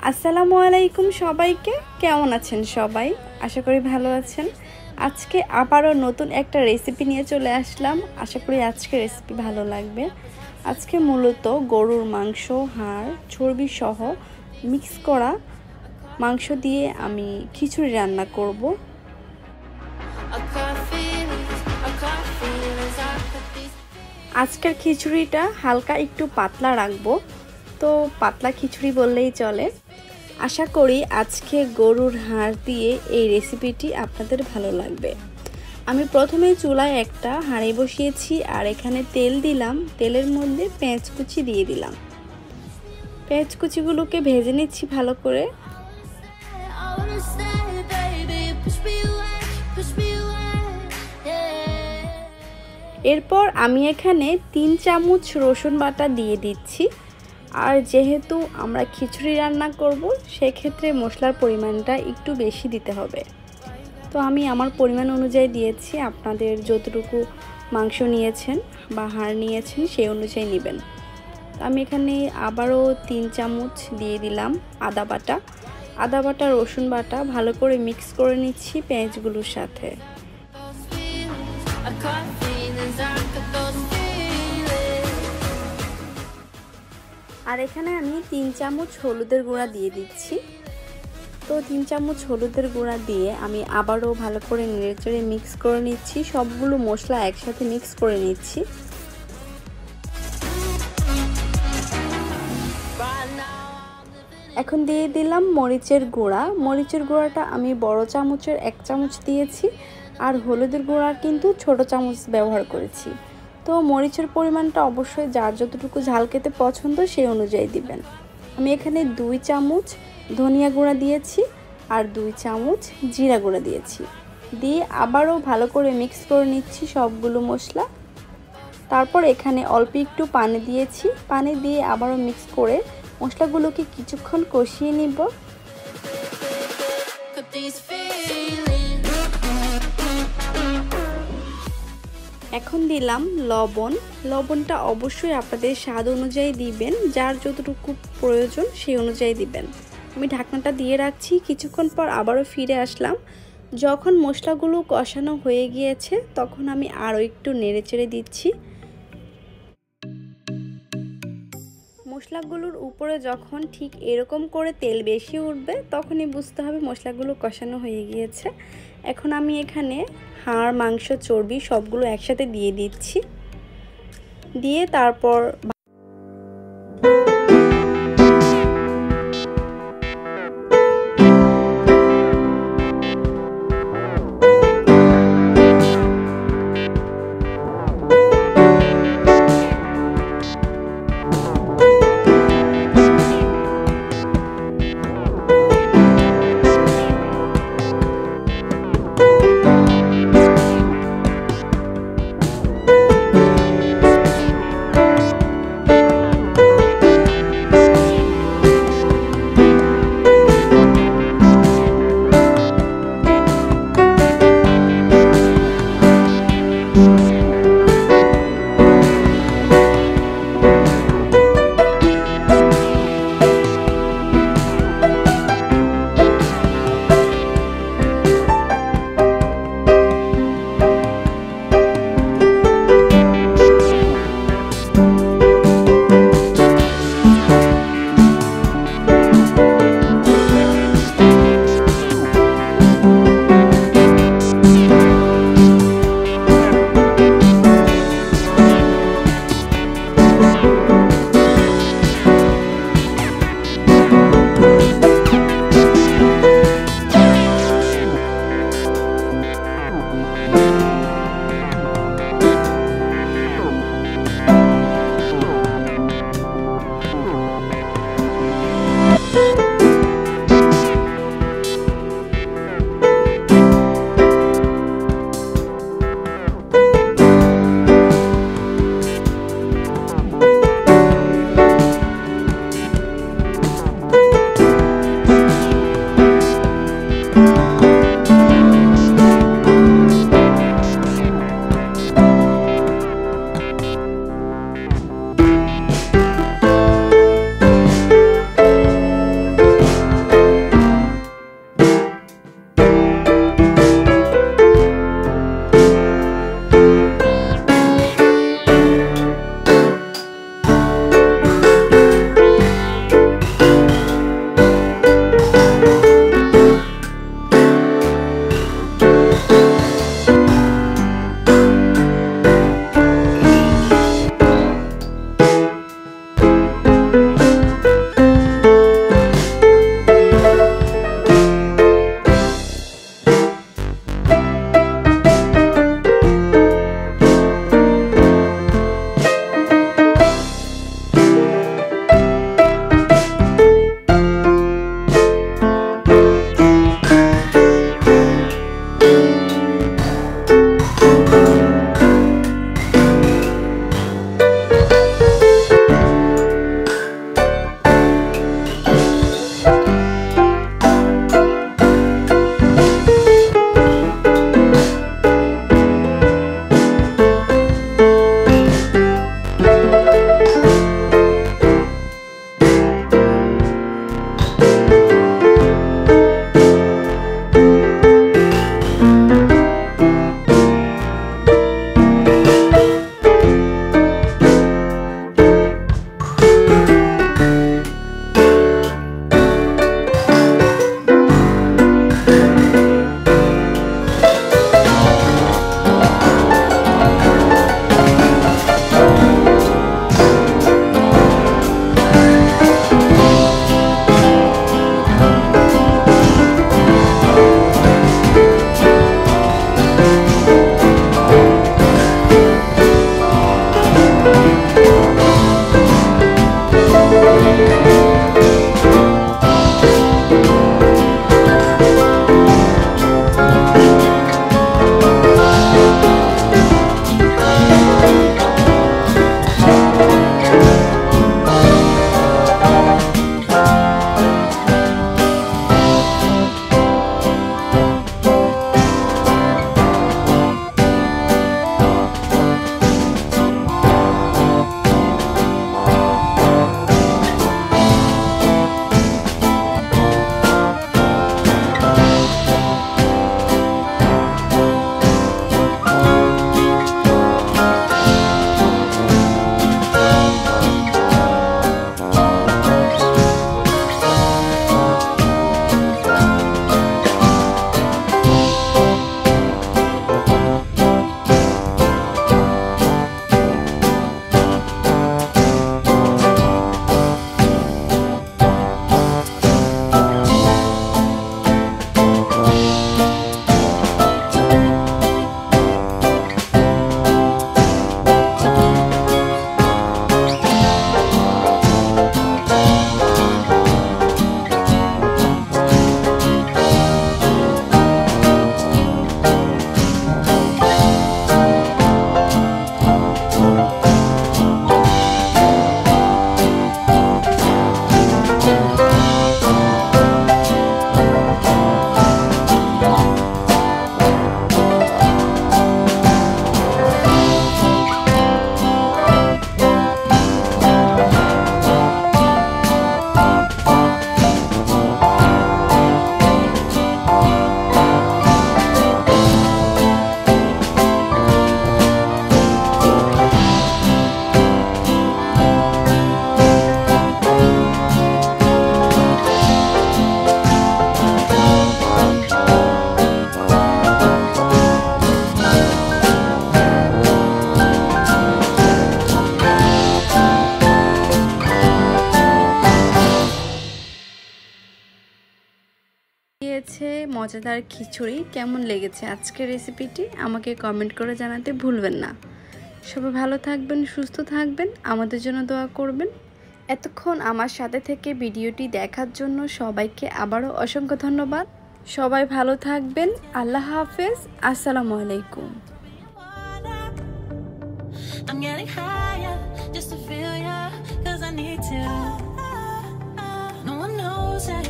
আসসালামু আলাইকুম সবাইকে। কেমন আছেন সবাই? আশা করি ভালো আছেন। আজকে আবারও নতুন একটা রেসিপি নিয়ে চলে আসলাম। আশা করি আজকে রেসিপি ভালো লাগবে। আজকে মূলত গরুর মাংস, হাড়, চর্বি সহ মিক্স করা মাংস দিয়ে আমি খিচুড়ি রান্না করব। আজকের খিচুড়িটা হালকা একটু পাতলা রাখবো, তো পাতলা খিচুড়ি বললেই চলে। আশা করি আজকে গরুর হাড় দিয়ে এই রেসিপিটি আপনাদের ভালো লাগবে। আমি প্রথমে চুলায় একটা হাঁড়ি বসিয়েছি আর এখানে তেল দিলাম। তেলের মধ্যে পেঁয়াজ কুচি দিয়ে দিলাম। পেঁয়াজ কুচিগুলোকে ভেজে নিচ্ছি ভালো করে। এরপর আমি এখানে 3 চামচ রসুন বাটা দিয়ে দিচ্ছি। আর যেহেতু আমরা খিচুড়ি রান্না করব, সেক্ষেত্রে মশলার পরিমাণটা একটু বেশি দিতে হবে। তো আমি আমার পরিমাণ অনুযায়ী দিয়েছি। আপনাদের যতটুকু মাংস নিয়েছেন বা হাড় নিয়েছেন সেই অনুযায়ী নেবেন। আমি এখানে আবারও 3 চামচ দিয়ে দিলাম আদা বাটা। আদা বাটা, রসুন বাটা ভালো করে মিক্স করে নিচ্ছি পেঁয়াজগুলোর সাথে। আর এখানে আমি 3 চামচ হলুদের গুঁড়া দিয়ে দিচ্ছি। তো 3 চামচ হলুদের গুঁড়া দিয়ে আমি আবারও ভালো করে নেড়েচেড়ে মিক্স করে নিচ্ছি। সবগুলো মশলা একসাথে মিক্স করে নিচ্ছি। এখন দিয়ে দিলাম মরিচের গুঁড়া। মরিচের গুঁড়াটা আমি বড় চামচের 1 চামচ দিয়েছি, আর হলুদের গুঁড়া কিন্তু ছোট চামচ ব্যবহার করেছি। তো মরিচের পরিমাণটা অবশ্যই যার যতটুকু ঝাল খেতে পছন্দ সেই অনুযায়ী দিবেন। আমি এখানে 2 চামচ ধনিয়া গুঁড়া দিয়েছি আর 2 চামচ জিরা গুঁড়া দিয়েছি। দিয়ে আবারও ভালো করে মিক্স করে নিচ্ছি সবগুলো মশলা। তারপর এখানে অল্প একটু পানি দিয়েছি। পানি দিয়ে আবারও মিক্স করে মশলাগুলোকে কিছুক্ষণ কষিয়ে নিব। এখন দিলাম লবণ। লবণটা অবশ্যই আপনাদের স্বাদ অনুযায়ী দিবেন, যার যতটুকু প্রয়োজন সেই অনুযায়ী দিবেন। আমি ঢাকনাটা দিয়ে রাখছি। কিছুক্ষণ পর আবারও ফিরে আসলাম। যখন মশলাগুলো কষানো হয়ে গিয়েছে তখন আমি আরও একটু নেড়েচেড়ে দিচ্ছি। মশলাগুলোর উপরে যখন ঠিক এরকম করে তেল বেশি উঠবে তখনই বুঝতে হবে মশলাগুলো কষানো হয়ে গিয়েছে। এখন আমি এখানে হাড়, মাংস, চর্বি সবগুলো একসাথে দিয়ে দিচ্ছি। দিয়ে তারপর হয়েছে মজাদার খিচুড়ি। কেমন লেগেছে আজকের রেসিপিটি আমাকে কমেন্ট করে জানাতে ভুলবেন না। সবাই ভালো থাকবেন, সুস্থ থাকবেন, আমাদের জন্য দোয়া করবেন। এতক্ষণ আমার সাথে থেকে ভিডিওটি দেখার জন্য সবাইকে আবারও অসংখ্য ধন্যবাদ। সবাই ভালো থাকবেন। আল্লাহ হাফেজ। আসসালামু আলাইকুম। I'm getting higher just to feel ya, 'cause I need to. No one knows it.